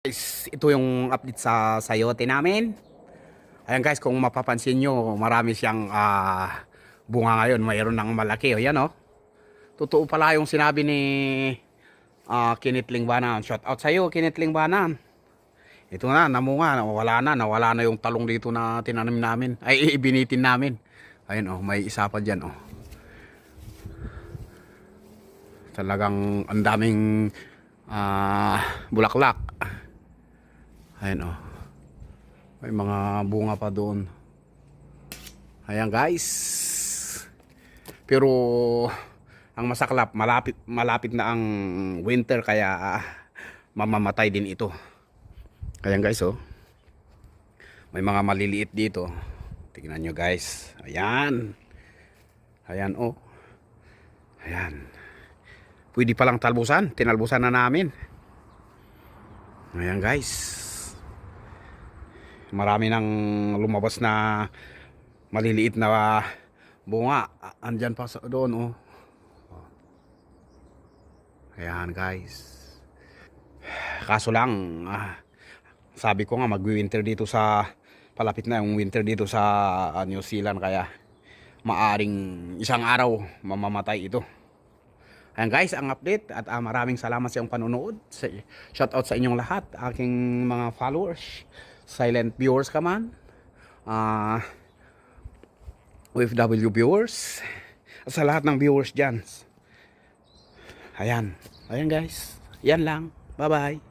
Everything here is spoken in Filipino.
Guys, ito yung update sa sayote namin. Ayan guys, kung mapapansin nyo, marami siyang bunga ngayon. Mayroon ng malaki. O yan o. Totoo pala yung sinabi ni Kinitling Banan. Shout out sa'yo, Kinitling Banan. Ito na, namunga. Nawala na yung talong dito na tinanim namin. Ay, ibinitin namin. Ayun o, may isa pa dyan o. Talagang ang daming bulaklak. Ayan o. May mga bunga pa doon. Ayan guys. Pero ang masaklap, malapit na ang winter kaya mamamatay din ito. Ayan guys oh. May mga maliliit dito. Tingnan nyo guys. Ayan. Ayan oh. Ayan. Pwede palang talbusan. Tinalbusan na namin. Ayan guys. Marami nang lumabas na maliliit na bunga. Andyan pa doon oh. Ayan guys. Kaso lang sabi ko nga mag-winter dito sa palapit na yung winter dito sa New Zealand kaya maaring isang araw mamamatay ito. Ayan guys, ang update at maraming salamat sa iyong panonood. Shout out sa inyong lahat, aking mga followers, silent viewers ka man, OFW viewers, at sa lahat ng viewers dyan. Ayan guys, yan lang, bye bye.